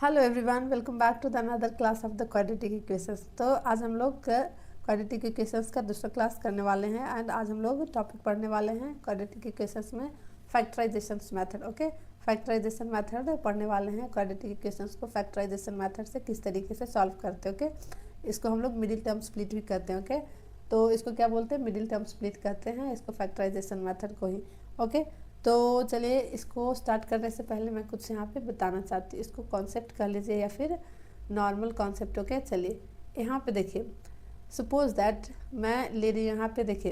Hello everyone, welcome back to the another class of the quadratic equations. तो आज हम लोग क्वाड्रेटिक इक्वेशंस का दूसरा क्लास करने वाले हैं एंड आज हम लोग टॉपिक पढ़ने वाले हैं क्वाड्रेटिक इक्वेशंस में factorisation method. Okay, factorisation method पढ़ने वाले हैं। क्वाड्रेटिक इक्वेशंस को फैक्टराइजेशन मेथड से किस तरीके से सॉल्व करते हैं। ओके, इसको हम लोग मिडिल टर्म स्प्लिट भी करते हैं। ओके, तो इसको क्या बोलते हैं, मिडिल टर्म स्प्लिट कहते हैं इसको, फैक्टराइजेशन मेथड को ही। ओके, तो चलिए इसको स्टार्ट करने से पहले मैं कुछ यहाँ पे बताना चाहती हूँ। इसको कॉन्सेप्ट कर लीजिए या फिर नॉर्मल कॉन्सेप्ट। ओके, चलिए यहाँ पे देखिए, सपोज दैट मैं ले रही हूँ, यहाँ पे देखिए,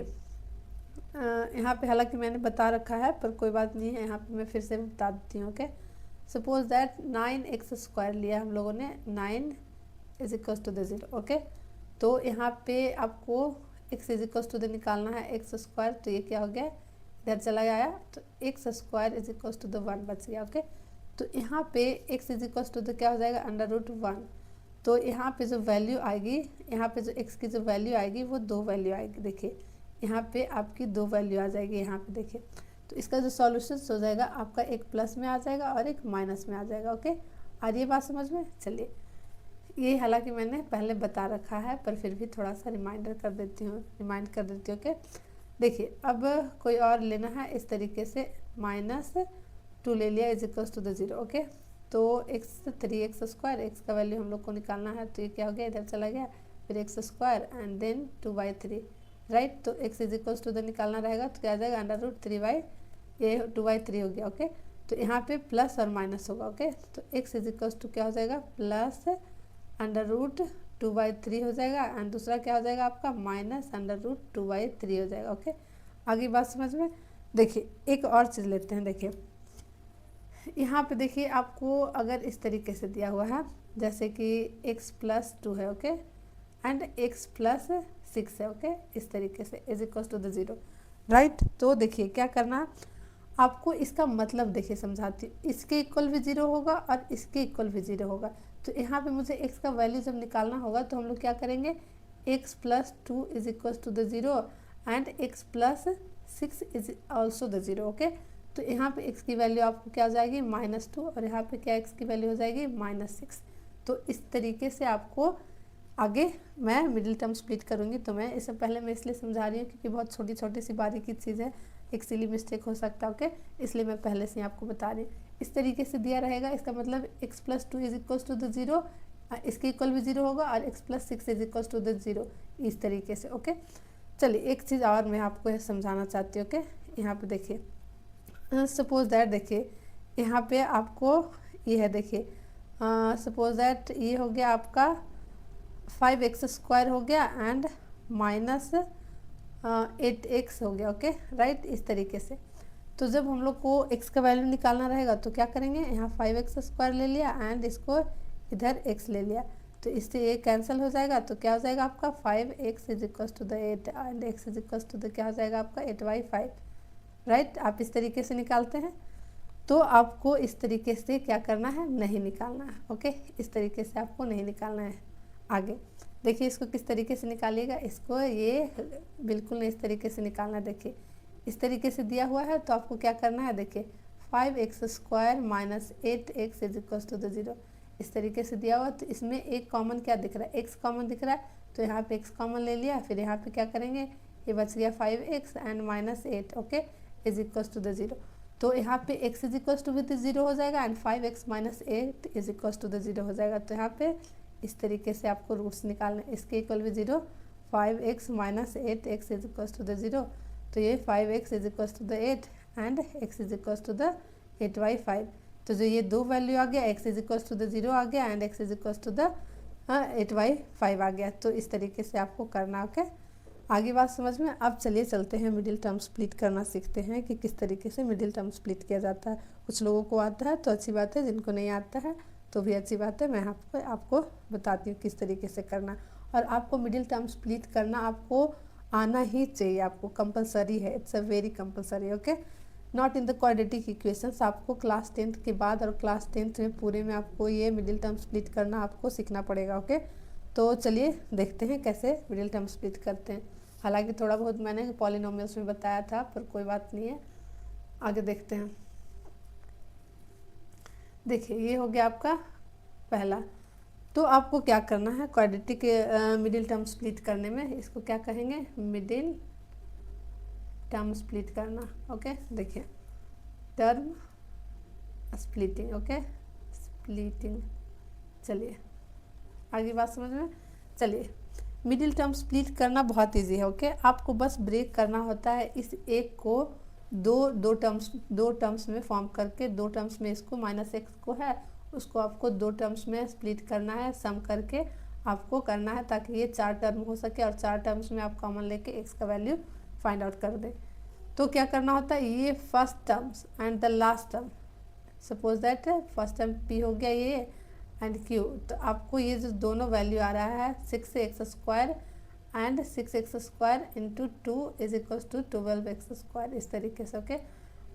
यहाँ पे हालांकि मैंने बता रखा है पर कोई बात नहीं है, यहाँ पे मैं फिर से बता देती हूँ। ओके, सपोज दैट 9x² लिया हम लोगों ने, 9 is equal to the 0। Okay, तो यहाँ पे आपको x is equal to the निकालना है x², तो ये क्या हो गया, इधर चला गया, तो x² is equal to the 1 बच गया। ओके, तो यहाँ पे x is equal to the क्या हो जाएगा, √1। तो यहाँ पे जो वैल्यू आएगी, यहाँ पे जो x की जो वैल्यू आएगी वो दो वैल्यू आएगी। देखिए यहाँ पे आपकी दो वैल्यू आ जाएगी। यहाँ पे देखिए, तो इसका जो सॉल्यूशन हो जाएगा आपका एक प्लस में आ जाएगा और एक माइनस में आ जाएगा। ओके, आ रही है बात समझ में? चलिए, ये हालांकि मैंने पहले बता रखा है पर फिर भी थोड़ा सा रिमाइंड कर देती हूँ। ओके, देखिए अब कोई और लेना है इस तरीके से, -2 ले लिया is equal to the 0। Okay, तो 3x², x का वैल्यू हम लोग को निकालना है, तो ये क्या हो गया, इधर चला गया, फिर x² एंड देन 2/3, राइट। तो x is equal to the निकालना रहेगा तो क्या आ जाएगा, √3 ये 2/3 हो गया। ओके, तो यहाँ पे प्लस और माइनस होगा। ओके, तो x इज इक्वल टू क्या हो जाएगा, प्लस √2/3 हो जाएगा एंड दूसरा क्या हो जाएगा आपका, -√2/3 हो जाएगा। ओके, आगे बात समझ में? देखिए एक और चीज़ लेते हैं। देखिए यहाँ पे देखिए, आपको अगर इस तरीके से दिया हुआ है जैसे कि x+2 है, ओके, एंड x+6 है, ओके, इस तरीके से is equal to the 0, right. तो देखिए क्या करना है आपको, इसका मतलब देखिए समझाती हूँ, इसके इक्वल भी 0 होगा और इसके इक्वल भी 0 होगा। तो यहाँ पे मुझे x का वैल्यू जब निकालना होगा तो हम लोग क्या करेंगे, x+2 is equal to the 0 and x+6 is also the 0। Okay, तो यहाँ पे x की वैल्यू आपको क्या हो जाएगी, -2, और यहाँ पे क्या x की वैल्यू हो जाएगी, -6। तो इस तरीके से आपको आगे मैं मिडिल टर्म स्प्लिट करूँगी। तो मैं इससे पहले मैं इसलिए समझा रही हूँ क्योंकि बहुत छोटी छोटी सी बारीकी चीज़ है, एक सिली मिस्टेक हो सकता है। ओके, इसलिए मैं पहले से आपको बता रही हूँ। इस तरीके से दिया रहेगा, इसका मतलब x+2 is equal to the 0, इसके इक्वल भी 0 होगा और x+6 is equal to the 0, इस तरीके से। ओके, चलिए एक चीज़ और मैं आपको समझाना चाहती हूँ। ओके, यहाँ पे देखिए, सपोज दैट देखिए यहाँ पे आपको ये है, देखिए सपोज दैट ये हो गया आपका 5x² हो गया एंड -8x हो गया। ओके, राइट, इस तरीके से। तो जब हम लोग को x का वैल्यू निकालना रहेगा तो क्या करेंगे, यहाँ 5x² ले लिया एंड इसको इधर x ले लिया, तो इससे ये कैंसिल हो जाएगा। तो क्या हो जाएगा आपका, 5x is equal to the 8 and x is equal to the क्या हो जाएगा आपका, 8/5, राइट। आप इस तरीके से निकालते हैं, तो आपको इस तरीके से क्या करना है, नहीं निकालना है। ओके, इस तरीके से आपको नहीं निकालना है। आगे देखिए इसको किस तरीके से निकालिएगा, इसको ये बिल्कुल नहीं इस तरीके से निकालना। देखिए इस तरीके से दिया हुआ है तो आपको क्या करना है, देखिए 5x² - 8x is equal to the 0, इस तरीके से दिया हुआ। तो इसमें एक कॉमन क्या दिख रहा है, x कॉमन दिख रहा है, तो यहाँ पे x कॉमन ले लिया, फिर यहाँ पे क्या करेंगे, ये बच गया 5x and -8, okay, is equal to the 0। तो यहाँ पे x is equal to with 0 हो जाएगा and 5x - 8 is equal to the 0 हो जाएगा। तो यहाँ पे इस तरीके से आपको रूट्स निकालने, इसके इक्वल भी 0, 5x - 8x is equal to the 0, तो ये 5x is equal to the 8 and x is equal to the 8/5। तो जो ये दो वैल्यू आ गया, x is equal to the 0 आ गया and x is equal to the 8/5 आ गया। तो इस तरीके से आपको करना। ओके, आगे बात समझ में? अब चलिए चलते हैं मिडिल टर्म स्प्लिट करना सीखते हैं कि किस तरीके से मिडिल टर्म स्प्लिट किया जाता है। कुछ लोगों को आता है तो अच्छी बात है, जिनको नहीं आता है तो भी अच्छी बात है। मैं आपको बताती हूँ किस तरीके से करना, और आपको मिडिल टर्म स्प्लिट करना आपको आना ही चाहिए, आपको कंपलसरी है, it's a very compulsory. Okay, not in the quadratic equations, आपको क्लास 10th के बाद और क्लास 10th में पूरे में आपको ये मिडिल टर्म स्प्लिट करना आपको सीखना पड़ेगा। ओके, तो चलिए देखते हैं कैसे मिडिल टर्म स्प्लिट करते हैं। हालांकि थोड़ा बहुत मैंने पॉलिनोमियल्स में बताया था पर कोई बात नहीं है, आगे देखते हैं। देखिए ये हो गया आपका पहला। तो आपको क्या करना है, क्वाड्रेटिक मिडिल टर्म स्प्लिट करने में इसको क्या कहेंगे, मिडिल टर्म स्प्लिट करना। ओके, देखिए टर्म स्प्लिटिंग। Okay, splitting. चलिए आगे बात समझ में। चलिए, मिडिल टर्म स्प्लिट करना बहुत इजी है। ओके, आपको बस ब्रेक करना होता है इस एक को दो टर्म्स में फॉर्म करके, दो टर्म्स में इसको माइनस एक्स को है उसको आपको दो टर्म्स में स्प्लिट करना है, सम करके आपको करना है ताकि ये 4 टर्म हो सके और 4 टर्म्स में आप कॉमन लेके एक्स का वैल्यू फाइंड आउट कर दें। तो क्या करना होता है, ये first terms and the last term, suppose that first term P हो गया ये एंड क्यू, तो आपको ये जो दोनों वैल्यू आ रहा है 6x² and 6x² into 2 is equal to 12x², इस तरीके से। ओके,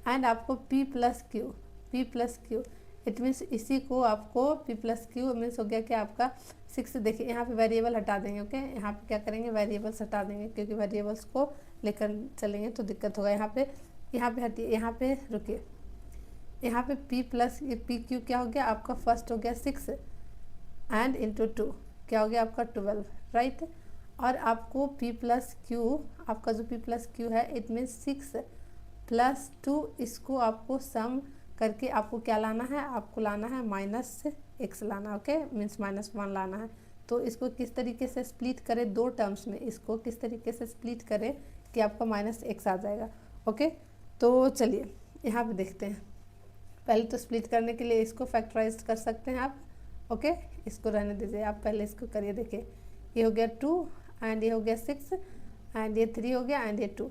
एंड आपको p plus Q it means इसी को आपको p प्लस क्यू मीन्स हो गया कि आपका 6। देखिए यहाँ पे वेरिएबल हटा देंगे। ओके, यहाँ पे क्या करेंगे, वेरिएबल्स हटा देंगे क्योंकि वेरिएबल्स को लेकर चलेंगे तो दिक्कत होगा। यहाँ पे हटिए, यहाँ पे रुकिए, यहाँ पे p प्लस पी क्यू क्या हो गया आपका, फर्स्ट हो गया 6 एंड इंटू 2 क्या हो गया आपका 12, राइट। और आपको p प्लस क्यू, आपका जो p प्लस क्यू है इट मीन्स 6 प्लस 2, इसको आपको सम करके आपको क्या लाना है, आपको लाना है माइनस एक्स लाना। ओके, मीन्स -1 लाना है। तो इसको किस तरीके से स्प्लिट करें दो टर्म्स में, इसको किस तरीके से स्प्लिट करें कि आपका -x आ जाएगा। ओके, तो चलिए यहाँ पे देखते हैं। पहले तो स्प्लिट करने के लिए इसको फैक्टराइज कर सकते हैं आप। ओके, इसको रहने दीजिए, आप पहले इसको करिए। देखिए ये हो गया 2 एंड ये हो गया 6 एंड ये 3 हो गया एंड ये 2।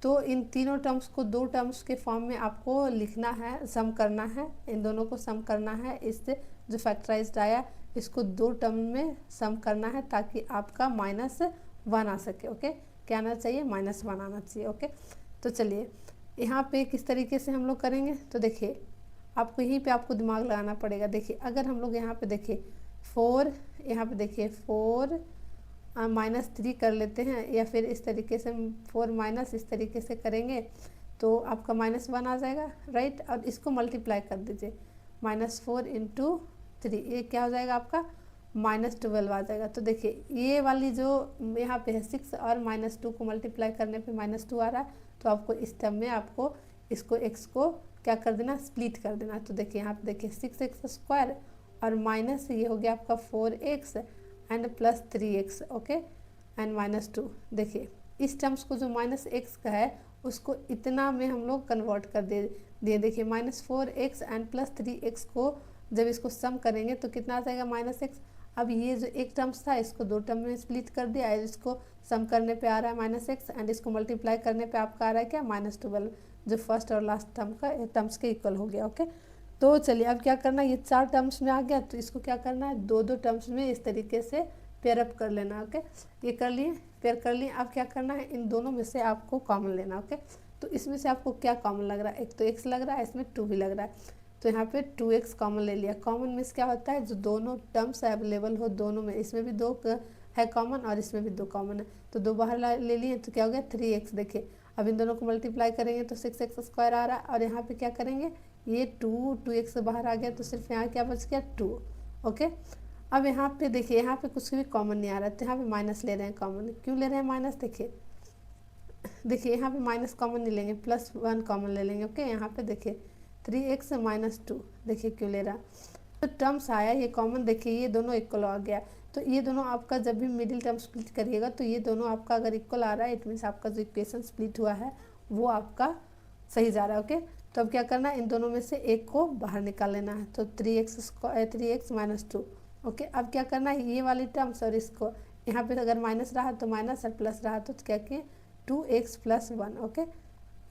तो इन तीनों टर्म्स को दो टर्म्स के फॉर्म में आपको लिखना है, सम करना है, इन दोनों को सम करना है। इससे जो फैक्टराइज्ड आया इसको दो टर्म में सम करना है ताकि आपका -1 आ सके। ओके, क्या आना चाहिए, -1 आना चाहिए। ओके, तो चलिए यहाँ पे किस तरीके से हम लोग करेंगे, तो देखिए आपको यहीं पे आपको दिमाग लगाना पड़ेगा। देखिए अगर हम लोग यहाँ पे देखिए 4, यहाँ पे देखिए 4 -3 कर लेते हैं या फिर इस तरीके से 4 माइनस इस तरीके से करेंगे तो आपका -1 आ जाएगा, राइट। और इसको मल्टीप्लाई कर दीजिए, -4 इंटू 3 ये क्या हो जाएगा आपका -12 आ जाएगा। तो देखिए ये वाली जो यहाँ पे है 6 और -2 को मल्टीप्लाई करने पे -2 आ रहा है, तो आपको इस टर्म में आपको इसको x को क्या कर देना, स्प्लिट कर देना। तो देखिए यहाँ पे देखिए 6x² और माइनस ये हो गया आपका 4x and plus 3x। Okay, and -2। देखिए इस टर्म्स को जो -x का है उसको इतना में हम लोग कन्वर्ट कर दिए। देखिए -4x एंड प्लस 3x को जब इसको सम करेंगे तो कितना आ जाएगा, -x। अब ये जो एक टर्म्स था इसको दो टर्म में स्प्लिट कर दिया, इसको सम करने पे आ रहा है -x एंड इसको मल्टीप्लाई करने पे आपका आ रहा है क्या, -12, जो फर्स्ट और लास्ट टर्म्स के इक्वल हो गया। ओके, तो चलिए अब क्या करना है, ये 4 टर्म्स में आ गया तो इसको क्या करना है, दो टर्म्स में इस तरीके से पेयर अप कर लेना। ओके, ये कर लिए, पेयर कर लिए। अब क्या करना है, इन दोनों में से आपको कॉमन लेना। ओके, तो इसमें से आपको क्या कॉमन लग रहा है, एक तो x लग रहा है, इसमें 2 भी लग रहा है, तो यहाँ पे 2x कॉमन ले लिया। कॉमन मीन्स क्या होता है, जो दोनों टर्म्स अवेलेबल हो दोनों में, इसमें भी 2 है कॉमन और इसमें भी 2 कॉमन है, तो 2 बाहर ले लिए तो क्या हो गया 3x। देखिए अब इन दोनों को मल्टीप्लाई करेंगे तो 6x² आ रहा है और यहाँ पे क्या करेंगे, ये 2x बाहर आ गया तो सिर्फ यहाँ क्या बच गया 2। ओके, अब यहाँ पे देखिए यहाँ पे कुछ भी कॉमन नहीं आ रहा है तो यहाँ पे माइनस ले रहे हैं कॉमन। क्यों ले रहे हैं माइनस, देखिए यहाँ पे माइनस कॉमन नहीं लेंगे, +1 कॉमन ले लेंगे। ओके, यहाँ पे देखिए 3x -2, देखिए क्यों ले रहा, तो टर्म्स आया ये कॉमन। देखिए ये दोनों इक्वल आ गया, तो ये दोनों आपका जब भी मिडिल टर्म स्प्लिट करिएगा तो ये दोनों आपका अगर इक्वल आ रहा है इट मीन्स आपका जो इक्वेशन स्प्लिट हुआ है वो आपका सही जा रहा है। ओके, तो अब क्या करना है, इन दोनों में से एक को बाहर निकाल लेना है, तो 3x -2। ओके, अब क्या करना है, ये वाली टर्म्स और इसको यहाँ पे अगर माइनस रहा तो माइनस और प्लस रहा तो क्या किए 2x + 1। ओके,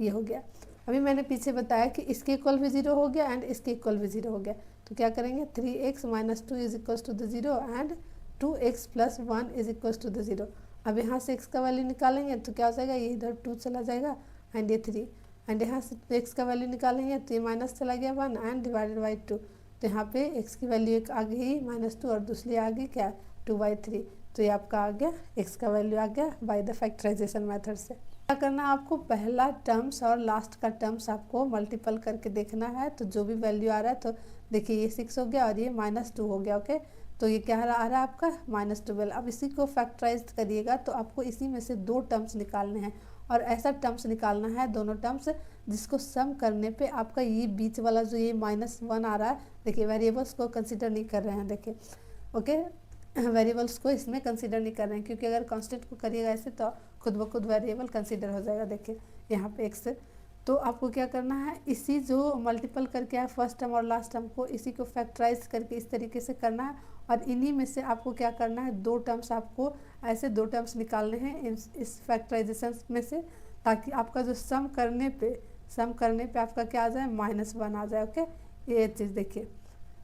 ये हो गया। अभी मैंने पीछे बताया कि इसके इक्वल भी 0 हो गया एंड इसके इक्वल भी 0 हो गया, तो क्या करेंगे 3x - 2 = 0 एंड 2x + 1 = 0। अब यहाँ से x का वैल्यू निकालेंगे तो क्या हो जाएगा, ये इधर 2 चला जाएगा एंड ये 3 एंड यहाँ से x का वैल्यू निकालेंगे तो ये माइनस चला गया 1 एंड डिवाइडेड बाई 2, तो यहाँ पे x की वैल्यू एक आ गई -2 और दूसरी आ गई क्या 2/3, तो ये आपका आ गया x का वैल्यू आ गया बाय द फैक्टराइजेशन मेथड से। क्या करना है आपको, पहला टर्म्स और लास्ट का टर्म्स आपको मल्टीपल करके देखना है, तो जो भी वैल्यू आ रहा है तो देखिए ये 6 हो गया और ये -2 हो गया। ओके, तो ये क्या आ रहा है आपका -12। अब इसी को फैक्टराइज करिएगा तो आपको इसी में से 2 टर्म्स निकालने हैं और ऐसा टर्म्स निकालना है, दोनों टर्म्स जिसको सम करने पे आपका ये बीच वाला जो ये -1 आ रहा है, देखिए वेरिएबल्स को कंसिडर नहीं कर रहे हैं। देखिए ओके, वेरिएबल्स को इसमें कंसिडर नहीं कर रहे हैं, क्योंकि अगर कांस्टेंट को करिएगा ऐसे तो खुद ब खुद वेरिएबल कंसिडर हो जाएगा। देखिए यहाँ पे x, तो आपको क्या करना है, इसी जो मल्टीपल करके है फर्स्ट टर्म और लास्ट टर्म को, इसी को फैक्टराइज करके इस तरीके से करना है और इन्हीं में से आपको क्या करना है, 2 टर्म्स आपको ऐसे 2 टर्म्स निकालने हैं इस फैक्टराइजेशन में से, ताकि आपका जो सम करने पे आपका क्या आ जाए, -1 आ जाए। ओके, ये चीज़ देखिए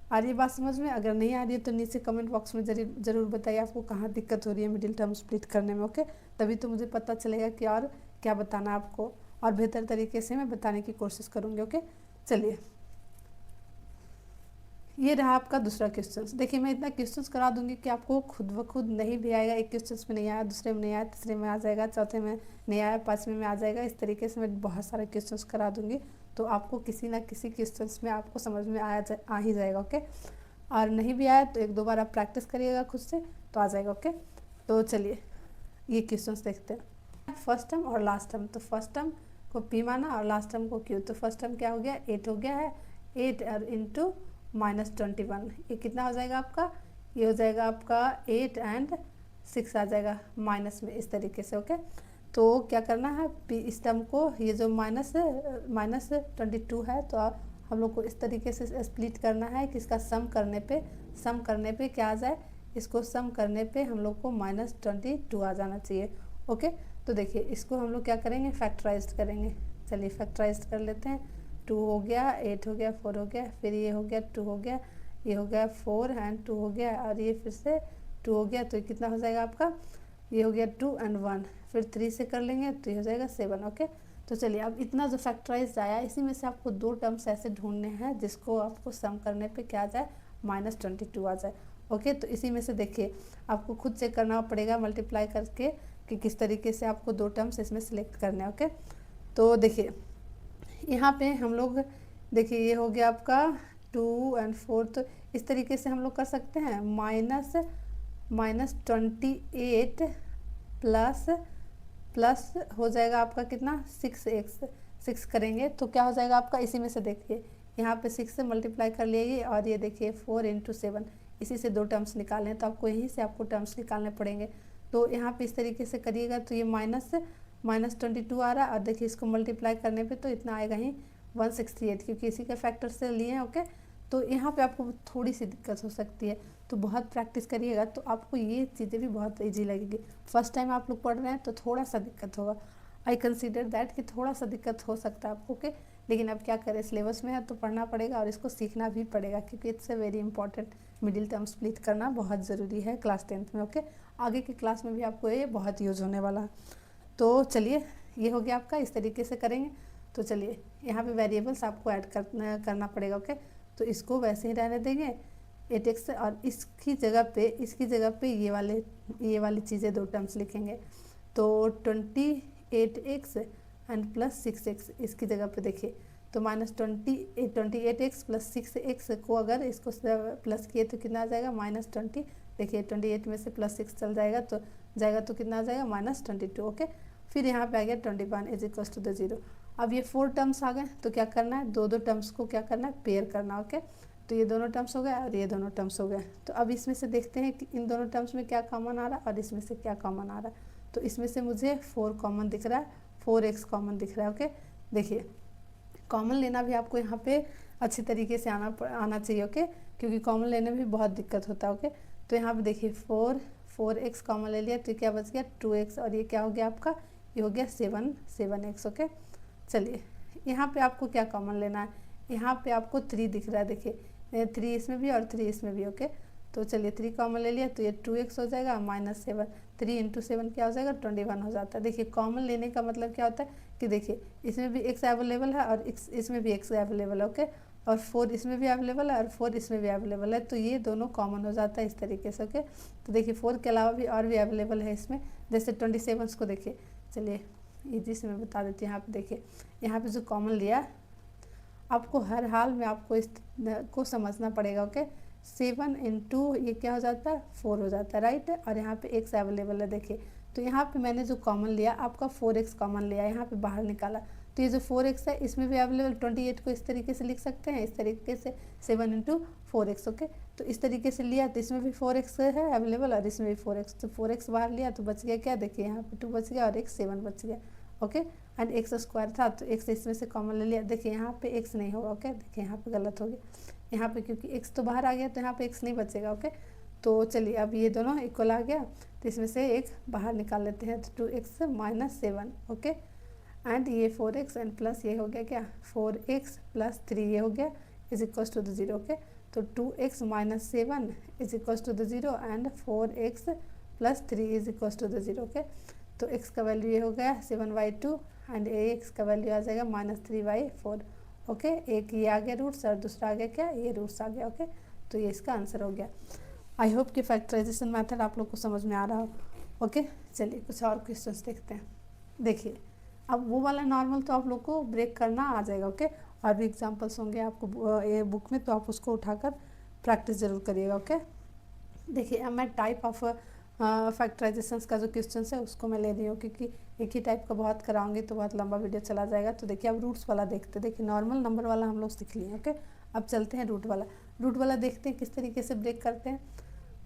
आ रही है बात समझ में? अगर नहीं आ रही है तो नीचे कमेंट बॉक्स में जरूर बताइए आपको कहाँ दिक्कत हो रही है मिडिल टर्म स्प्लिट करने में। ओके, तभी तो मुझे पता चलेगा कि और क्या बताना है आपको, और बेहतर तरीके से मैं बताने की कोशिश करूँगी। ओके, चलिए ये रहा आपका दूसरा क्वेश्चन। देखिए मैं इतना क्वेश्चंस करा दूंगी कि आपको खुद ब खुद नहीं भी आएगा, एक क्वेश्चन में नहीं आया, दूसरे में नहीं आया, तीसरे में आ जाएगा, चौथे में नहीं आया, 5वें में आ जाएगा। इस तरीके से मैं बहुत सारे क्वेश्चंस करा दूंगी, तो आपको किसी ना किसी क्वेश्चंस में आपको समझ में आ ही जाएगा। ओके, और नहीं भी आया तो 1-2 बार आप प्रैक्टिस करिएगा खुद से तो आ जाएगा। ओके, तो चलिए ये क्वेश्चन देखते हैं, फर्स्ट टर्म और लास्ट टर्म। तो फर्स्ट टर्म को p माना और लास्ट टर्म को q। तो फर्स्ट टर्म क्या हो गया, 8 हो गया है, 8 और इंटू -21, ये कितना हो जाएगा आपका, ये हो जाएगा आपका 8 एंड 6 आ जाएगा माइनस में, इस तरीके से। ओके, तो क्या करना है, इस टर्म को, ये जो -22 है, तो हम लोग को इस तरीके से स्प्लिट करना है कि इसका सम करने पे क्या आ जाए, इसको सम करने पे हम लोग को -22 आ जाना चाहिए। ओके, तो देखिए इसको हम लोग क्या करेंगे, फैक्टराइज करेंगे। चलिए फैक्टराइज कर लेते हैं। 2 हो गया, 8 हो गया, 4 हो गया, फिर ये हो गया 2 हो गया, ये हो गया 4 एंड 2 हो गया, और ये फिर से 2 हो गया, तो ये कितना हो जाएगा आपका, ये हो गया 2 एंड 1, फिर 3 से कर लेंगे तो ये हो जाएगा 7। ओके, तो चलिए अब इतना जो फैक्टराइज आया, इसी में से आपको 2 टर्म्स ऐसे ढूंढने हैं जिसको आपको सम करने पे क्या आ जाए, -22 आ जाए। ओके, तो इसी में से देखिए आपको खुद चेक करना पड़ेगा मल्टीप्लाई करके कि किस तरीके से आपको 2 टर्म्स इसमें सिलेक्ट करने हैं। ओके, तो देखिए यहाँ पे हम लोग, देखिए ये हो गया आपका 2 एंड 4, तो इस तरीके से हम लोग कर सकते हैं, -28 प्लस हो जाएगा आपका कितना, 6x, 6 करेंगे तो क्या हो जाएगा आपका, इसी में से देखिए यहाँ पे 6 से मल्टीप्लाई कर लिए, और ये देखिए 4 × 7, इसी से 2 टर्म्स निकालने, तो आपको यहीं से आपको टर्म्स निकालने पड़ेंगे। तो यहाँ पे इस तरीके से करिएगा तो ये -22 आ रहा है, और देखिए इसको मल्टीप्लाई करने पे तो इतना आएगा ही 168, क्योंकि इसी के फैक्टर से लिए हैं। ओके, तो यहाँ पे आपको थोड़ी सी दिक्कत हो सकती है, तो बहुत प्रैक्टिस करिएगा तो आपको ये चीज़ें भी बहुत ईजी लगेगी। फर्स्ट टाइम आप लोग पढ़ रहे हैं तो थोड़ा सा दिक्कत होगा, आई कंसिडर दैट कि थोड़ा सा दिक्कत हो सकता है आपको। ओके, लेकिन अब क्या करें, सिलेबस में है तो पढ़ना पड़ेगा और इसको सीखना भी पड़ेगा, क्योंकि it's a very important, middle term split करना बहुत ज़रूरी है क्लास 10th में। ओके, आगे की क्लास में भी आपको ये बहुत यूज़ होने वाला है। तो चलिए ये हो गया आपका, इस तरीके से करेंगे। तो चलिए यहाँ पे वेरिएबल्स आपको ऐड करना पड़ेगा। ओके, तो इसको वैसे ही रहने देंगे 8x, और इसकी जगह पे ये वाली चीज़ें 2 टर्म्स लिखेंगे। तो 28x एंड प्लस 6x, इसकी जगह पे देखिए तो -28x प्लस 6x को अगर इसको प्लस किए तो कितना आ जाएगा, -20। देखिए 28 में से +6 चल जाएगा तो कितना आ जाएगा, -22। ओके, फिर यहाँ पे आ गया 21 = 0। अब ये 4 टर्म्स आ गए, तो क्या करना है, 2 टर्म्स को क्या करना है, पेयर करना। ओके, तो ये दोनों टर्म्स हो गए और ये दोनों टर्म्स हो गए। तो अब इसमें से देखते हैं कि इन दोनों टर्म्स में क्या कॉमन आ रहा है और इसमें से क्या कॉमन आ रहा है। तो इसमें से मुझे 4 कॉमन दिख रहा है, 4x कॉमन दिख रहा है। ओके, देखिए कॉमन लेना भी आपको यहाँ पे अच्छी तरीके से आना चाहिए। ओके, क्योंकि कॉमन लेने में भी बहुत दिक्कत होता है। ओके, तो यहाँ पे देखिए 4x कॉमन ले लिया तो क्या बच गया, 2x, और ये क्या हो गया आपका, ये हो गया 7x। ओके, चलिए यहाँ पे आपको क्या कॉमन लेना है, यहाँ पे आपको 3 दिख रहा है, देखिए 3 इसमें भी और 3 इसमें भी। ओके, तो चलिए 3 कॉमन ले लिया तो ये 2x हो जाएगा -7, 3 × 7 क्या हो जाएगा, 21 हो जाता है। देखिए कॉमन लेने का मतलब क्या होता है कि देखिए इसमें भी x अवेलेबल है और इसमें भी x अवेलेबल है। ओके, और 4 इसमें भी अवेलेबल है और 4 इसमें भी अवेलेबल है, तो ये दोनों कॉमन हो जाता है इस तरीके से। ओके, तो देखिए 4 के अलावा भी और भी अवेलेबल है इसमें, जैसे 27 को देखिए, चलिए इजी से मैं बता देती हूँ। यहाँ पे देखिए, यहाँ पे जो कॉमन लिया, आपको हर हाल में आपको इस को समझना पड़ेगा। ओके 7 इंटू ये क्या हो जाता है 4 हो जाता है राइट। और यहाँ पे x अवेलेबल है देखिए, तो यहाँ पे मैंने जो कॉमन लिया आपका 4x कॉमन लिया, यहाँ पे बाहर निकाला, तो ये जो 4x है इसमें भी अवेलेबल 28 को इस तरीके से लिख सकते हैं, इस तरीके से 7 इंटू 4x। ओके तो इस तरीके से लिया तो इसमें भी 4x है अवेलेबल और इसमें भी 4x, तो 4x बाहर लिया तो बच गया क्या, देखिए यहाँ पे 2 बच गया और एक 7 बच गया। ओके एंड एक्स स्क्वायर था तो x इसमें से कॉमन ले लिया, देखिए यहाँ पे x नहीं होगा। ओके देखिए यहाँ पे गलत हो गया, यहाँ पे क्योंकि x तो बाहर आ गया तो यहाँ पे x नहीं बचेगा। ओके तो चलिए अब ये दोनों इक्वल आ गया तो इसमें से एक बाहर निकाल लेते हैं, तो 2x माइनस 7। ओके एंड ये 4x एंड प्लस ये हो गया क्या 4x प्लस 3 ये हो गया is equal to the 0। Okay तो 2x minus 7 is equal to the 0 and 4x plus 3 is equal to the 0। Okay तो x का वैल्यू ये हो गया 7/2 एंड x का वैल्यू आ जाएगा -3/4। ओके एक ये आ गया रूट्स और दूसरा आ गया क्या, ये रूट्स आ गया। ओके तो ये इसका आंसर हो गया। आई होप कि फैक्टराइजेशन मेथड आप लोग को समझ में आ रहा हो। ओके चलिए कुछ और क्वेश्चंस देखते हैं। देखिए अब वो वाला नॉर्मल तो आप लोग को ब्रेक करना आ जाएगा। ओके और भी एग्जांपल्स होंगे आपको ये बुक में, तो आप उसको उठाकर प्रैक्टिस ज़रूर करिएगा। ओके देखिए अब मैं टाइप ऑफ फैक्टराइजेशंस का जो क्वेश्चन है उसको मैं ले रही हूँ, क्योंकि एक ही टाइप का बहुत कराऊंगी तो बहुत लंबा वीडियो चला जाएगा। तो देखिए अब रूट्स वाला देखते हैं। देखिए नॉर्मल नंबर वाला हम लोग सीख लिए। ओके अब चलते हैं रूट वाला देखते हैं किस तरीके से ब्रेक करते हैं।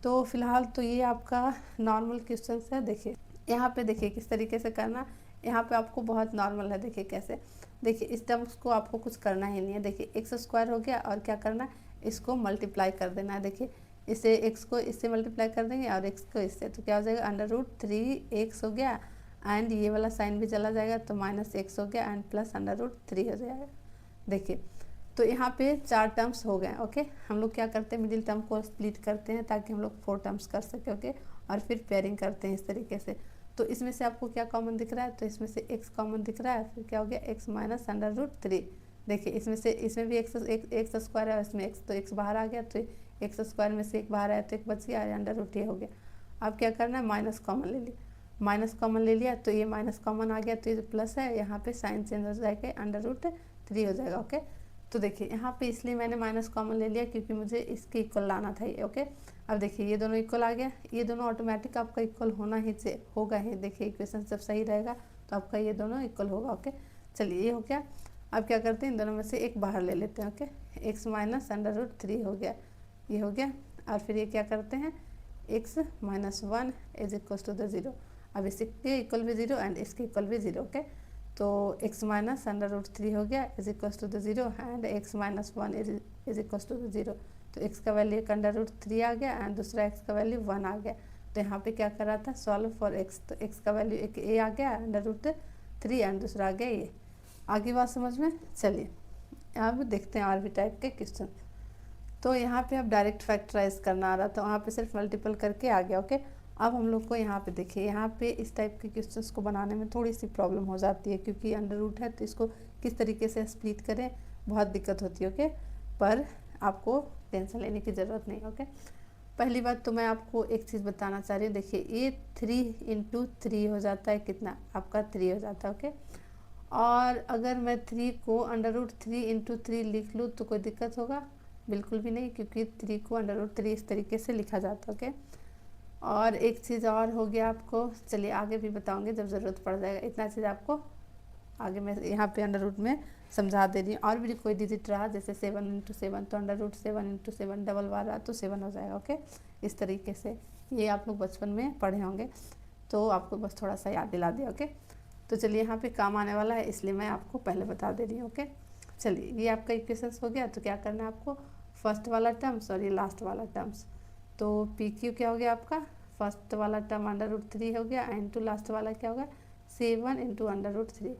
तो फिलहाल तो ये आपका नॉर्मल क्वेश्चन है। देखिए यहाँ पे देखिए किस तरीके से करना, यहाँ पे आपको बहुत नॉर्मल है। देखिए कैसे, देखिए इस टर्म्स को आपको कुछ करना ही नहीं है। देखिए एक्स स्क्वायर हो गया और क्या करना है, इसको मल्टीप्लाई कर देना है। देखिए इसे x को इससे मल्टीप्लाई कर देंगे और x को इससे, तो क्या हो जाएगा √3x हो गया एंड ये वाला साइन भी चला जाएगा तो -x हो गया एंड प्लस √3 हो जाएगा। देखिए तो यहाँ पे 4 टर्म्स हो गए। ओके हम लोग क्या करते हैं, मिडिल टर्म को स्प्लिट करते हैं ताकि हम लोग 4 टर्म्स कर सकें। ओके और फिर पेयरिंग करते हैं इस तरीके से। तो इसमें से आपको क्या कॉमन दिख रहा है, तो इसमें से x कॉमन दिख रहा है, फिर क्या हो गया x माइनस √3। देखिए इसमें भी एक्स स्क्वायर है, इसमें x, तो x बाहर आ गया तो एक्स स्क्वायर में से एक बाहर आया तो एक बच गया √3 हो गया। अब क्या करना है, माइनस कॉमन ले लिया, माइनस कॉमन ले लिया तो ये माइनस कॉमन आ गया तो ये प्लस है, यहाँ पे साइन चेंज हो जाएगा √3 हो जाएगा। ओके तो देखिए यहाँ पे इसलिए मैंने माइनस कॉमन ले लिया क्योंकि मुझे इसके इक्वल लाना था ये। ओके अब देखिए ये दोनों इक्वल आ गया, ये दोनों ऑटोमेटिक आपका इक्वल होना ही होगा ही। देखिए इक्वेशन जब सही रहेगा तो आपका ये दोनों इक्वल होगा। ओके चलिए ये हो गया। अब क्या करते हैं, इन दोनों में से एक बाहर ले लेते हैं। ओके x माइनस √3 हो गया, ये हो गया। और फिर ये क्या करते हैं, x minus 1 is equal to the 0। अब इसके इक्वल भी 0 एंड इसके इक्वल भी 0। ओके तो x माइनस √3 हो गया is equal to the 0 and x minus 1 is equal to the 0। तो x का वैल्यू एक √3 आ गया एंड दूसरा x का वैल्यू 1 आ गया। तो यहाँ पे क्या कर रहा था, सॉल्व फॉर x, तो x का वैल्यू एक a आ गया √3 एंड दूसरा आ गया ये। आगे बात समझ में, चलिए अब देखते हैं और भी टाइप के क्वेश्चन। तो यहाँ पे अब डायरेक्ट फैक्टराइज करना आ रहा था, वहाँ पे सिर्फ मल्टीपल करके आ गया। ओके अब हम लोग को यहाँ पे देखिए, यहाँ पे इस टाइप के क्वेश्चंस को बनाने में थोड़ी सी प्रॉब्लम हो जाती है क्योंकि अंडर रूट है तो इसको किस तरीके से स्प्लिट करें बहुत दिक्कत होती है। ओके पर आपको टेंशन लेने की ज़रूरत नहीं। ओके पहली बात तो मैं आपको एक चीज़ बताना चाह रही हूँ। देखिए ये 3 इंटू 3 हो जाता है, कितना आपका 3 हो जाता है। ओके और अगर मैं 3 को √3 इंटू 3 लिख लूँ तो कोई दिक्कत होगा, बिल्कुल भी नहीं, क्योंकि 3 को √3 इस तरीके से लिखा जाता है। ओके और एक चीज़ और हो गया आपको, चलिए आगे भी बताऊंगी जब ज़रूरत पड़ जाएगा। इतना चीज़ आपको आगे मैं यहाँ पे अंडर रूट में समझा दे रही हूँ। और भी कोई डिजिट रहा जैसे 7 इंटू 7 तो √7 इंटू 7 डबल बार रहा तो 7 हो जाएगा। ओके इस तरीके से ये आप लोग बचपन में पढ़े होंगे तो आपको बस थोड़ा सा याद दिला दिया। ओके तो चलिए यहाँ पे काम आने वाला है इसलिए मैं आपको पहले बता दे रही हूँ। ओके चलिए ये आपका इक्वेशंस हो गया। तो क्या करना है आपको, फर्स्ट वाला टर्म्स और ये लास्ट वाला टर्म्स, तो PQ क्या हो गया आपका, फर्स्ट वाला टर्म √3 हो गया इंटू लास्ट वाला क्या होगा 7 इंटू √3।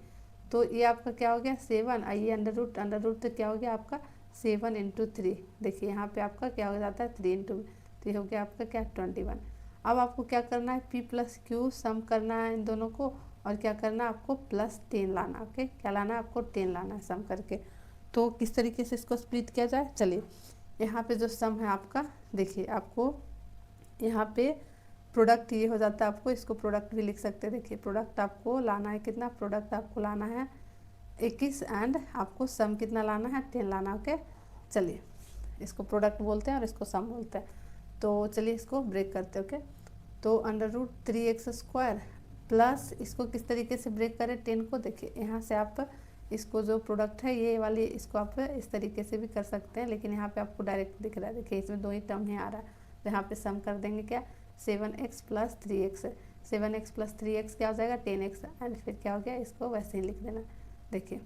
तो ये आपका क्या हो गया 7, आइए अंडर रूट तो क्या हो गया आपका 7 इंटू 3। देखिए यहाँ पे आपका क्या हो जाता है 3 इंटू 3 हो गया आपका क्या 21। अब आपको क्या करना है P प्लस Q सम करना है इन दोनों को और क्या करना है आपको +10 लाना। ओके क्या लाना है आपको 10 लाना है सम करके। तो किस तरीके से इसको स्प्लिट किया जाए, चलिए यहाँ पे जो सम है आपका, देखिए आपको यहाँ पे प्रोडक्ट ये हो जाता है, आपको इसको प्रोडक्ट भी लिख सकते हैं। देखिए प्रोडक्ट आपको लाना है कितना, प्रोडक्ट आपको लाना है 21 एंड आपको सम कितना लाना है 10 लाना। ओके चलिए इसको प्रोडक्ट बोलते हैं और इसको सम बोलते हैं। तो चलिए इसको ब्रेक करते हैं। ओके तो √3x² प्लस इसको किस तरीके से ब्रेक करें 10 को, देखिए यहाँ से आप इसको जो प्रोडक्ट है ये वाली इसको आप इस तरीके से भी कर सकते हैं, लेकिन यहाँ पे आपको डायरेक्ट दिख रहा है। देखिए इसमें दो ही टर्म नहीं आ रहा है, तो यहाँ पे सम कर देंगे क्या 7x + 3x। 7x + 3x क्या हो जाएगा 10x एंड फिर क्या हो गया इसको वैसे ही लिख देना। देखिए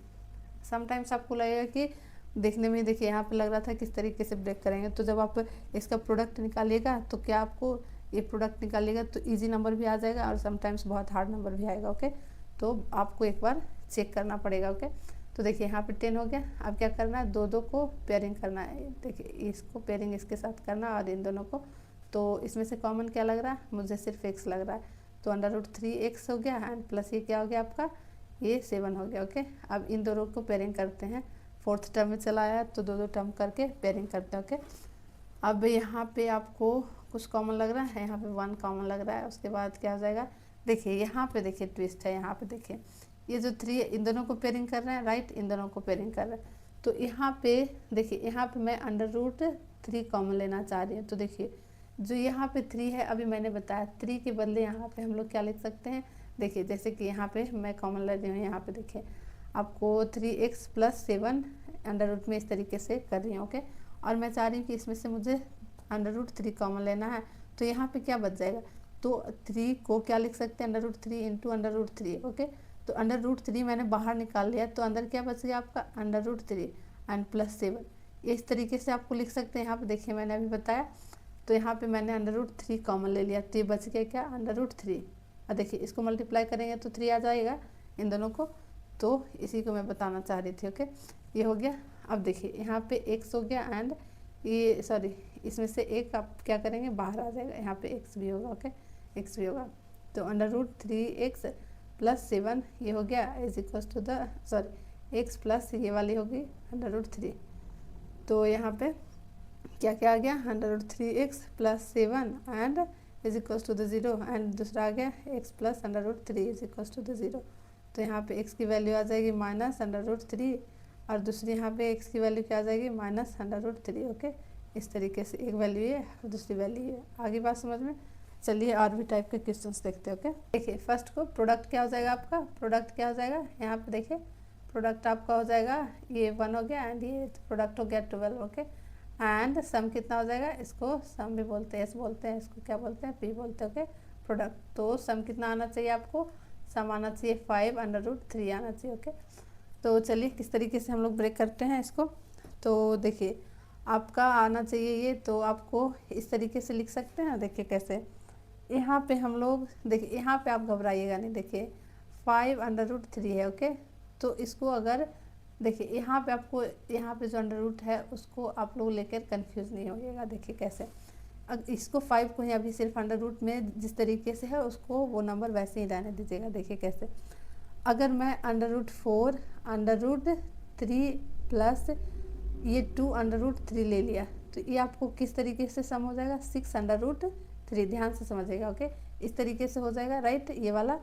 समटाइम्स आपको लगेगा कि देखने में, देखिए यहाँ पे लग रहा था किस तरीके से ब्रेक करेंगे, तो जब आप इसका प्रोडक्ट निकालिएगा तो क्या आपको ये प्रोडक्ट निकालिएगा तो इजी नंबर भी आ जाएगा और समटाइम्स बहुत हार्ड नंबर भी आएगा। ओके तो आपको एक बार चेक करना पड़ेगा। ओके तो देखिए यहाँ पे 10 हो गया। अब क्या करना है, दो दो को पेयरिंग करना है। देखिए इसको पेयरिंग इसके साथ करना और इन दोनों को, तो इसमें से कॉमन क्या लग रहा है, मुझे सिर्फ x लग रहा है, तो √3x हो गया एंड प्लस ये क्या हो गया आपका ये 7 हो गया। ओके अब इन दोनों को पेयरिंग करते हैं, फोर्थ टर्म में चला आया तो दो दो टर्म करके पेयरिंग करते हैं। ओके अब यहाँ पे आपको कुछ कॉमन लग रहा है, यहाँ पे 1 कॉमन लग रहा है, उसके बाद क्या हो जाएगा, देखिए यहाँ पे देखिए ट्विस्ट है, यहाँ पे देखिए ये जो 3 इन दोनों को पेयरिंग कर रहे हैं, राइट, इन दोनों को पेयरिंग कर रहे हैं, तो यहाँ पे देखिए यहाँ पे मैं √3 कॉमन लेना चाह रही हूँ। तो देखिए जो यहाँ पे 3 है, अभी मैंने बताया 3 के बदले यहाँ पे हम लोग क्या लिख सकते हैं, देखिए जैसे कि यहाँ पे मैं कॉमन ले रही हूँ, यहाँ पे देखिए आपको 3x + 7 अंडर रूट में इस तरीके से कर रही हूँ। ओके और मैं चाह रही हूँ कि इसमें से मुझे √3 कॉमन लेना है, तो यहाँ पे क्या बच जाएगा, तो 3 को क्या लिख सकते हैं √3 × √3। ओके तो √3 मैंने बाहर निकाल लिया, तो अंदर क्या बच गया आपका √3 एंड +7, इस तरीके से आपको लिख सकते हैं। यहाँ पे देखिए मैंने अभी बताया, तो यहाँ पे मैंने √3 कॉमन ले लिया, तो ये बच गया क्या √3, और देखिए इसको मल्टीप्लाई करेंगे तो 3 आ जाएगा इन दोनों को, तो इसी को मैं बताना चाह रही थी। ओके ये हो गया। अब देखिए यहाँ पे x हो गया एंड ये सॉरी इसमें से एक आप क्या करेंगे बाहर आ जाएगा, यहाँ पे x भी होगा। ओके x भी होगा, तो √3x + 7 ये हो गया x प्लस ये वाली होगी √3, तो यहाँ पे क्या क्या आ गया √3x + 7 एंड =0 एंड दूसरा आ गया x + √3 =0, तो यहाँ पे x की वैल्यू आ जाएगी -√3 और दूसरी यहाँ पे x की वैल्यू क्या आ जाएगी -√3। ओके इस तरीके से एक वैल्यू है और दूसरी वैल्यू है। आगे बात समझ में, चलिए और भी टाइप के क्वेश्चंस देखते हैं। ओके देखिए फर्स्ट को प्रोडक्ट क्या हो जाएगा आपका, प्रोडक्ट क्या हो जाएगा, यहाँ पे देखिए प्रोडक्ट आपका हो जाएगा ये 1 हो गया एंड ये प्रोडक्ट हो गया 12। ओके एंड सम कितना हो जाएगा, इसको सम भी बोलते हैं, एस बोलते हैं, इसको क्या बोलते हैं पी बोलते हैं। ओके प्रोडक्ट, तो सम कितना आना चाहिए आपको, सम आना चाहिए 5 √3 आना चाहिए। ओके तो चलिए किस तरीके से हम लोग ब्रेक करते हैं इसको, तो देखिए आपका आना चाहिए ये, तो आपको इस तरीके से लिख सकते हैं। देखिए कैसे, यहाँ पे हम लोग देखिए यहाँ पे आप घबराइएगा नहीं, देखिए 5 √3 है। ओके तो इसको अगर देखिए यहाँ पे आपको यहाँ पे जो अंडर रूट है उसको आप लोग लेकर कंफ्यूज नहीं होइएगा। देखिए कैसे, अगर इसको 5 को ही अभी सिर्फ अंडर रूट में जिस तरीके से है उसको वो नंबर वैसे ही रहने दीजिएगा। देखिए कैसे, अगर मैं √4 √3 प्लस ये 2 √3 ले लिया, तो ये आपको किस तरीके से सम हो जाएगा 6 √3, ध्यान से समझिएगा। ओके इस तरीके से हो जाएगा, राइट ये वाला।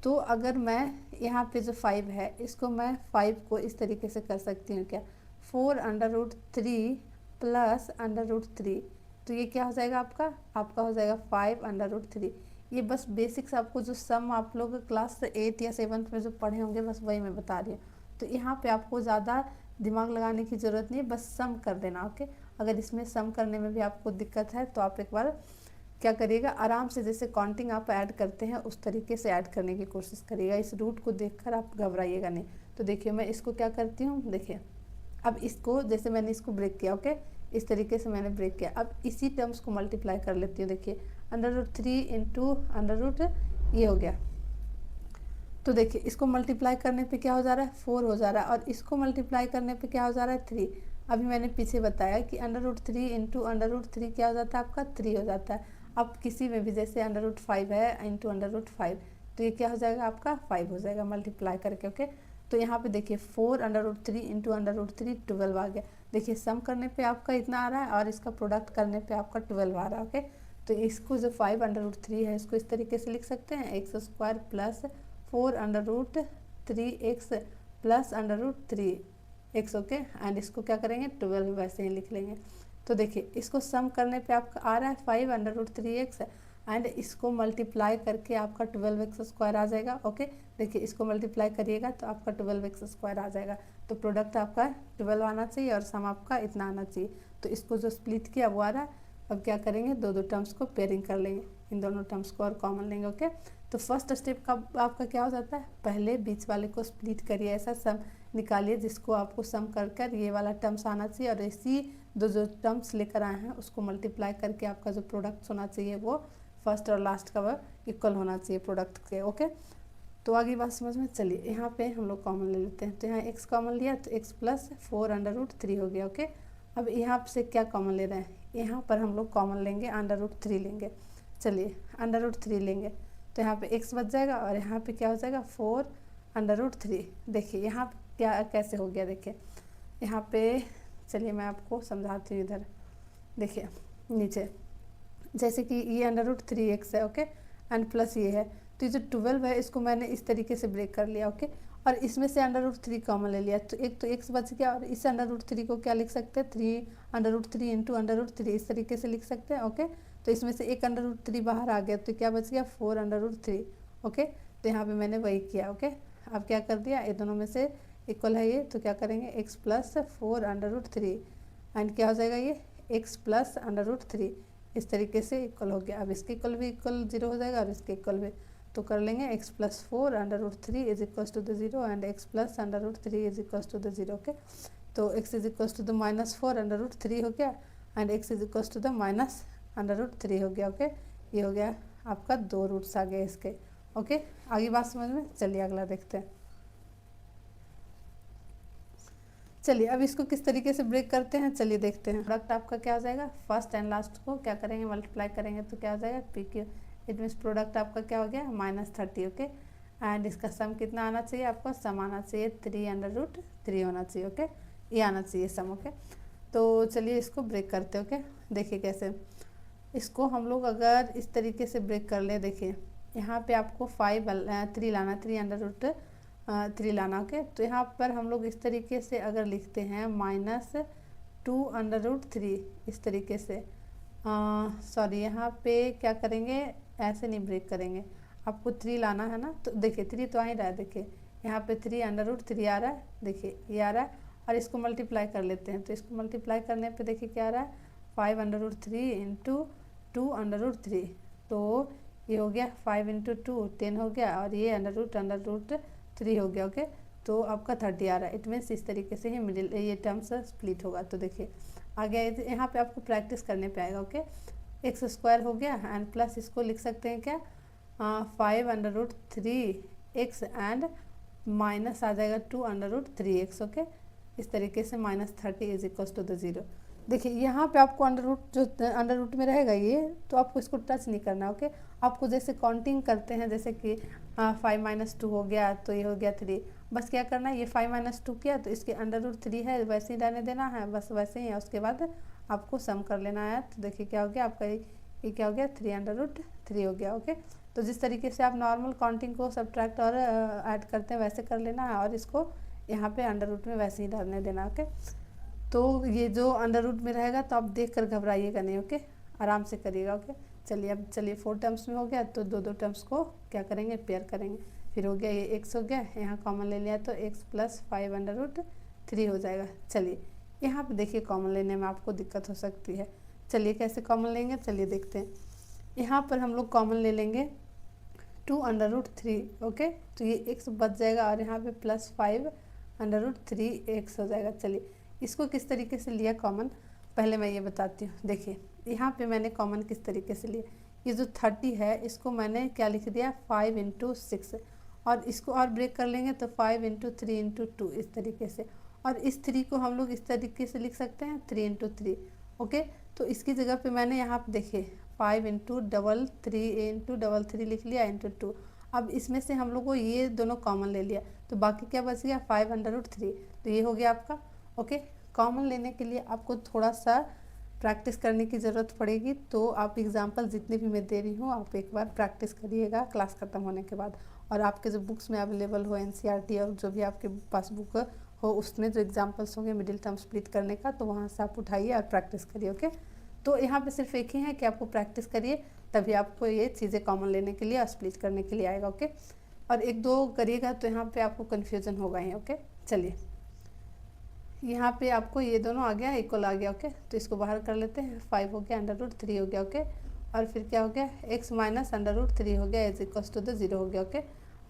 तो अगर मैं यहाँ पे जो 5 है इसको मैं 5 को इस तरीके से कर सकती हूँ क्या 4 √3 प्लस √3, तो ये क्या हो जाएगा आपका हो जाएगा 5 √3। ये बस बेसिक्स आपको जो सम आप लोग क्लास 8 या 7 में जो पढ़े होंगे बस वही मैं बता रही हूँ, तो यहाँ पे आपको ज़्यादा दिमाग लगाने की ज़रूरत नहीं है, बस सम कर देना। ओके अगर इसमें सम करने में भी आपको दिक्कत है तो आप एक बार क्या करिएगा, आराम से जैसे काउंटिंग आप ऐड करते हैं उस तरीके से ऐड करने की कोशिश करिएगा, इस रूट को देखकर आप घबराइएगा नहीं। तो देखिए मैं इसको क्या करती हूँ, देखिए अब इसको जैसे मैंने इसको ब्रेक किया, ओके इस तरीके से मैंने ब्रेक किया, अब इसी टर्म्स को मल्टीप्लाई कर लेती हूँ। देखिए √3 × ये हो गया, तो देखिए इसको मल्टीप्लाई करने पे क्या हो जा रहा है 4 हो जा रहा है, और इसको मल्टीप्लाई करने पे क्या हो जा रहा है 3। अभी मैंने पीछे बताया कि √3 × √3 क्या हो जाता है आपका 3 हो जाता है। अब किसी में भी जैसे √5 है इंटू √5, तो ये क्या हो जाएगा आपका 5 हो जाएगा मल्टीप्लाई करके। ओके तो यहाँ पे देखिए 4 √3 इंटू √3 12 आ गया। देखिए सम करने पे आपका इतना आ रहा है और इसका प्रोडक्ट करने पे आपका 12 आ रहा है। ओके तो इसको जो 5 √3 है इसको इस तरीके से लिख सकते हैं x² + 4 √3x plus √3x okay, and इसको क्या करेंगे 12 वैसे ही लिख लेंगे। तो देखिए इसको सम करने पे आपका आ रहा है 5 √3x एंड इसको मल्टीप्लाई करके आपका 12x² आ जाएगा ओके। देखिए इसको मल्टीप्लाई करिएगा तो आपका 12x² आ जाएगा। तो प्रोडक्ट आपका 12 आना चाहिए और सम आपका इतना आना चाहिए। तो इसको जो स्प्लिट किया वो आ रहा है। अब क्या करेंगे, दो दो टर्म्स को पेयरिंग कर लेंगे, इन दोनों टर्म्स को और कॉमन लेंगे ओके। तो फर्स्ट स्टेप का आपका क्या हो जाता है, पहले बीच वाले को स्प्लिट करिए, ऐसा सम निकालिए जिसको आपको सम कर कर ये वाला टर्म्स आना चाहिए और इसी दो जो टर्म्स लेकर आए हैं उसको मल्टीप्लाई करके आपका जो प्रोडक्ट होना चाहिए वो फर्स्ट और लास्ट का वह इक्वल होना चाहिए प्रोडक्ट के ओके। तो आगे बात समझ में, चलिए यहाँ पे हम लोग कॉमन ले लेते हैं। तो यहाँ x कॉमन लिया तो x प्लस 4 √3 हो गया ओके। अब यहाँ से क्या कॉमन ले रहे हैं, यहाँ पर हम लोग कॉमन लेंगे √3 लेंगे। चलिए √3 लेंगे तो यहाँ पे x बच जाएगा और यहाँ पे क्या हो जाएगा 4 √3। देखिए यहाँ पे क्या कैसे हो गया, देखिए यहाँ पे चलिए मैं आपको समझाती हूँ। इधर देखिए नीचे जैसे कि ये √3x है ओके एंड प्लस ये है, तो ये जो 12 है इसको मैंने इस तरीके से ब्रेक कर लिया ओके। और इसमें से √3 कॉमन ले लिया तो एक तो x बच गया और इस √3 को क्या लिख सकते हैं 3 √3 × √3 इस तरीके से लिख सकते हैं ओके। तो इसमें से एक √3 बाहर आ गया तो क्या बच गया 4 √3 ओके। तो यहाँ पे मैंने वही किया ओके। अब क्या कर दिया, ये दोनों में से इक्वल है ये, तो क्या करेंगे x प्लस 4 √3 एंड क्या हो जाएगा ये x प्लस √3 इस तरीके से इक्वल हो गया। अब इसके इक्वल भी इक्वल 0 हो जाएगा और इसके इक्वल भी, तो कर लेंगे x plus 4 √3 is equals to the 0 and x plus √3 is equals to the 0 okay. तो x is equals to the -4 √3 हो गया and x is equals to the -√3 हो गया ओके। ये हो गया आपका दो रूट्स आ गए इसके ओके। आगे बात समझ में, चलिए अगला देखते हैं। चलिए अब इसको किस तरीके से ब्रेक करते हैं, चलिए देखते हैं। प्रोडक्ट आपका क्या हो जाएगा, फर्स्ट एंड लास्ट को क्या करेंगे मल्टीप्लाई करेंगे तो क्या हो जाएगा PQ। इट मीन्स प्रोडक्ट आपका क्या हो गया -30 ओके। एंड इसका सम कितना आना चाहिए, आपका सम आना चाहिए 3 होना चाहिए ओके, ये आना चाहिए सम ओके। तो चलिए इसको ब्रेक करते ओके। देखिए कैसे इसको हम लोग अगर इस तरीके से ब्रेक कर ले, देखिए यहाँ पे आपको 3 लाना 3 लाना ओके। तो यहाँ पर हम लोग इस तरीके से अगर लिखते हैं -2 √3 इस तरीके से, सॉरी यहाँ पे क्या करेंगे, ऐसे नहीं ब्रेक करेंगे, आपको 3 लाना है ना। तो देखिए 3 तो आ ही रहा है, देखिए यहाँ पे 3 √3 आ रहा है, देखिए ये आ रहा है और इसको मल्टीप्लाई कर लेते हैं। तो इसको मल्टीप्लाई करने पे देखिए क्या आ रहा है 5 √3 × 2 √3, तो ये हो गया 5 × 2 10 हो गया और ये √3 हो गया ओके। तो आपका 30 आ रहा है। इट मीन्स इस तरीके से ही मिडिल ये टर्म्स स्प्लिट होगा। तो देखिए आ गया, यहाँ पे आपको प्रैक्टिस करने पे आएगा ओके। x² हो गया एंड प्लस इसको लिख सकते हैं क्या 5 √3x एंड माइनस आ जाएगा 2 √3x ओके। इस तरीके से -30 इज इक्वल्स टू द 0। देखिए यहाँ पे आपको अंडर रूट में रहेगा ये, तो आपको इसको टच नहीं करना ओके। आपको जैसे काउंटिंग करते हैं, जैसे कि 5 - 2 हो गया तो ये हो गया 3, बस क्या करना है ये 5 - 2 किया तो इसके √3 है वैसे ही रहने देना है, बस वैसे ही है। उसके बाद आपको सम कर लेना है। तो देखिए क्या हो गया आपका ये क्या हो गया 3 √3 हो गया ओके। तो जिस तरीके से आप नॉर्मल काउंटिंग को सब्ट्रैक्ट और ऐड करते हैं वैसे कर लेना है और इसको यहाँ पे अंडर रूट में वैसे ही रहने देना ओके। तो ये जो अंडर रूट में रहेगा तो आप देख कर घबराइएगा नहीं ओके, आराम से करिएगा ओके। चलिए अब चलिए 4 टर्म्स में हो गया तो दो टर्म्स को क्या करेंगे पेयर करेंगे। फिर हो गया ये x हो गया, यहाँ कॉमन ले लिया तो x प्लस 5 √3 हो जाएगा। चलिए यहाँ पे देखिए कॉमन लेने में आपको दिक्कत हो सकती है, चलिए कैसे कॉमन लेंगे चलिए देखते हैं। यहाँ पर हम लोग कॉमन ले लेंगे 2 √3 ओके। तो ये x बच जाएगा और यहाँ पे प्लस 5 √3x हो जाएगा। चलिए इसको किस तरीके से लिया कॉमन, पहले मैं ये बताती हूँ। देखिए यहाँ पे मैंने कॉमन किस तरीके से लिया, ये जो 30 है इसको मैंने क्या लिख दिया 5 × 6 और इसको और ब्रेक कर लेंगे तो 5 × 3 × 2 इस तरीके से। और इस 3 को हम लोग इस तरीके से लिख सकते हैं 3 × 3 ओके। तो इसकी जगह पे मैंने यहाँ पे देखिए 5 × 3 लिख लिया × 2। अब इसमें से हम लोग को ये दोनों कॉमन ले लिया तो बाकी क्या बच गया 5 √3, तो ये हो गया आपका ओके। कॉमन लेने के लिए आपको थोड़ा सा प्रैक्टिस करने की ज़रूरत पड़ेगी, तो आप एग्जाम्पल जितने भी मैं दे रही हूँ आप एक बार प्रैक्टिस करिएगा क्लास ख़त्म होने के बाद। और आपके जो बुक्स में अवेलेबल हो एनसीईआरटी और जो भी आपके पास बुक हो उसमें जो एग्जाम्पल्स होंगे मिडिल टर्म स्प्लिट करने का, तो वहाँ से आप उठाइए और प्रैक्टिस करिए। ओके, तो यहाँ पे सिर्फ एक ही है कि आपको प्रैक्टिस करिए, तभी आपको ये चीज़ें कॉमन लेने के लिए और स्प्लिट करने के लिए आएगा। ओके, और एक दो करिएगा तो यहाँ पे आपको कन्फ्यूज़न होगा ही। ओके, चलिए यहाँ पे आपको ये दोनों आ गया, इक्वल आ गया। ओके, तो इसको बाहर कर लेते हैं। 5 हो गया, √3 हो गया। ओके, और फिर क्या हो गया, x माइनस √3 हो गया इज इक्वल्स टू द 0 हो गया। ओके,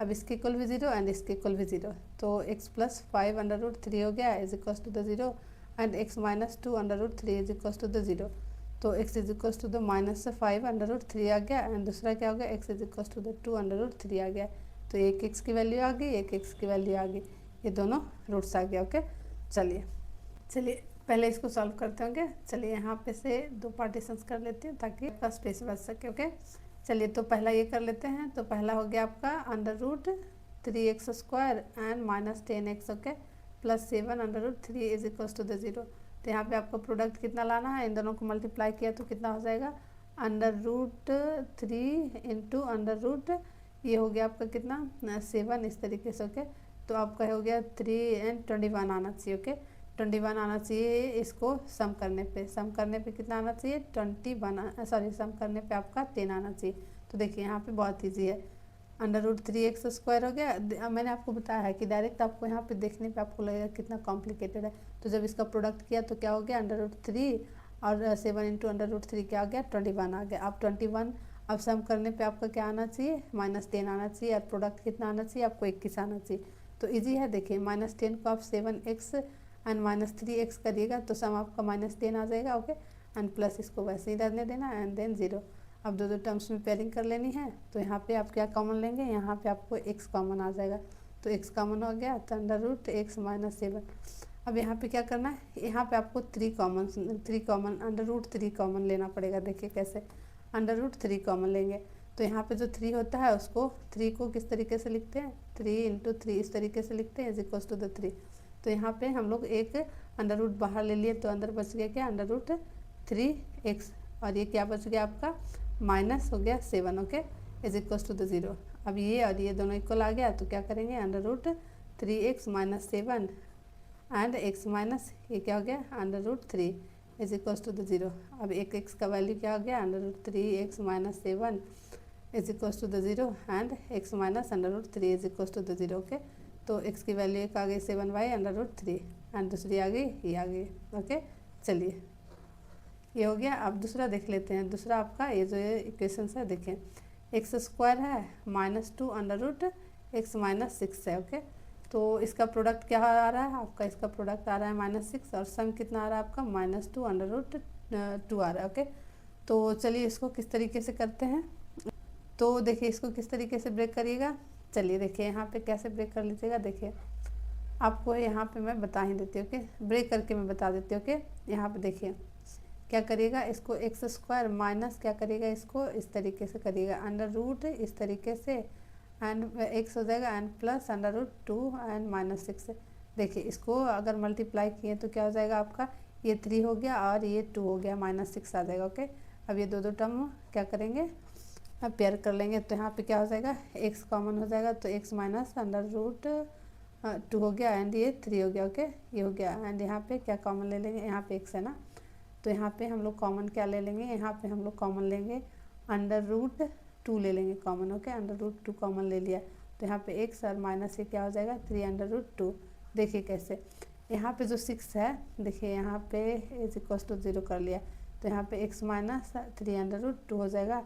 अब इसके इक्वल भी 0 एंड इसके इक्वल भी 0, तो x प्लस 5 √3 हो गया is equals to the 0 and x minus 2 √3 is equals to the 0, तो x is equals to the minus 5 √3 आ गया एंड दूसरा क्या हो गया, x is equals to the 2 √3 आ गया। तो एक x की वैल्यू आ गई, एक x की वैल्यू आ गई, ये दोनों रूट्स आ गया। ओके, चलिए पहले इसको सॉल्व करते होंगे। चलिए यहाँ पे से दो पार्टीशंस कर लेते हैं ताकि आपका स्पेस बच सके। ओके, चलिए तो पहला ये कर लेते हैं। तो पहला हो गया आपका √3x² and minus 10x। Okay, plus 7 √3 is equals to the 0। तो यहाँ पे आपको प्रोडक्ट कितना लाना है, इन दोनों को मल्टीप्लाई किया तो कितना हो जाएगा, √3 इंटू √ ये हो गया आपका कितना 7 इस तरीके से। ओके, तो आपका हो गया 3 एंड 21 आना चाहिए। ओके, 21 आना चाहिए। इसको सम करने पे कितना आना चाहिए, 21, सम करने पे आपका 10 आना चाहिए। तो देखिए यहाँ पे बहुत ईजी है, √3x² हो गया। मैंने आपको बताया है कि डायरेक्ट आपको यहाँ पे देखने पे आपको लगेगा कितना कॉम्प्लिकेटेड है, तो जब इसका प्रोडक्ट किया तो क्या हो गया, √3 और 7 इंटू √3 क्या आ गया, 21 आ गया। अब 21 अब सम करने पे आपका क्या आना चाहिए, -10 आना चाहिए, और प्रोडक्ट कितना आना चाहिए आपको, 21 आना चाहिए। तो ईजी है, देखिए -10 को आप 7x एंड -3x करिएगा तो सम आपका -10 आ जाएगा। ओके, एंड प्लस इसको वैसे ही रहने देना एंड देन 0। अब दो टर्म्स में पेयरिंग कर लेनी है, तो यहाँ पे आप क्या कॉमन लेंगे, यहाँ पे आपको x कॉमन आ जाएगा, तो x कॉमन हो गया, तो √x - 7। अब यहाँ पे क्या करना है, यहाँ पे आपको 3 कॉमन √3 कॉमन लेना पड़ेगा। देखिए कैसे, √3 कॉमन लेंगे तो यहाँ पे जो 3 होता है उसको 3 को किस तरीके से लिखते हैं, 3 इंटू 3 इस तरीके से लिखते हैं इज इक्वल्स टू द 3। तो यहाँ पे हम लोग एक अंडर रूट बाहर ले लिए, तो अंदर बच गया क्या, √3x, और ये क्या बच गया आपका, माइनस हो गया 7। Okay, is equals to the 0। अब ये और ये दोनों इक्वल आ गया, तो क्या करेंगे, √3x - 7 एंड x माइनस ये क्या हो गया, √3 इज इक्वल्स टू द 0। अब एक x का वैल्यू क्या हो गया, √3x - 7 is equals to the 0 and x minus √3 is equals to the 0। Okay, तो x की वैल्यू एक आ गई 7y √3 एंड दूसरी आ गई ये आ गई। ओके, चलिए ये हो गया। अब दूसरा देख लेते हैं। दूसरा आपका ये जो इक्वेशन है, देखें x² है -2 √x - 6 है। ओके, तो इसका प्रोडक्ट क्या आ रहा है आपका, इसका प्रोडक्ट आ रहा है -6 और सम कितना आ रहा है आपका, -2 √2 आ रहा है। ओके, तो चलिए इसको किस तरीके से करते हैं। तो देखिए इसको किस तरीके से ब्रेक करिएगा। चलिए देखिए यहाँ पे कैसे ब्रेक कर लीजिएगा। देखिए आपको यहाँ पे मैं बता ही देती हूँ, ओके, ब्रेक करके मैं बता देती हूँ। ओके, यहाँ पे देखिए क्या करिएगा, इसको x² माइनस क्या करिएगा, इसको इस तरीके से करिएगा, √ इस तरीके से एंड x हो जाएगा एंड प्लस √2 एंड -6। देखिए इसको अगर मल्टीप्लाई किए तो क्या हो जाएगा आपका, ये 3 हो गया और ये 2 हो गया, -6 आ जाएगा। ओके, अब ये दो टर्म क्या करेंगे, अब पेयर कर लेंगे, तो यहाँ पे क्या हो जाएगा, x कॉमन हो जाएगा, तो x माइनस √2 हो गया एंड ये 3 हो गया। ओके, ये हो गया एंड यहाँ पे क्या कॉमन ले लेंगे, यहाँ पे x है ना, तो यहाँ पे हम लोग कॉमन क्या ले लेंगे, यहाँ पे हम लोग कॉमन लेंगे √2 ले लेंगे कॉमन। ओके, √2 कॉमन ले लिया, तो यहाँ पे x और माइनस ये क्या हो जाएगा 3 √2। देखिए कैसे, यहाँ पे जो 6 है, देखिए यहाँ पे इज इक्वल्स टू 0 कर लिया, तो यहाँ पे x माइनस 3 √2 हो जाएगा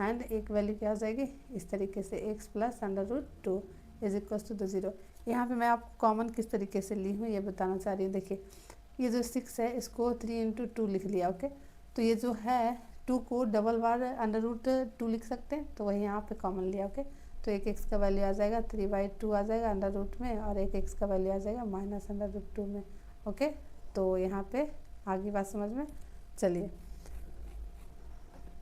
एंड एक वैल्यू क्या हो जाएगी इस तरीके से, x plus √2 is equals to the 0। यहाँ पे मैं आपको कॉमन किस तरीके से ली हूँ ये बताना चाह रही हूँ। देखिए ये जो 6 है इसको 3 इंटू 2 लिख लिया। ओके, तो ये जो है 2 को डबल बार √2 लिख सकते हैं, तो वही यहाँ पे कॉमन लिया। ओके, तो एक x का वैल्यू आ जाएगा 3/2 आ जाएगा √ में, और एक x का वैल्यू आ जाएगा -√2 में। ओके, तो यहाँ पे आगे बात समझ में, चलिए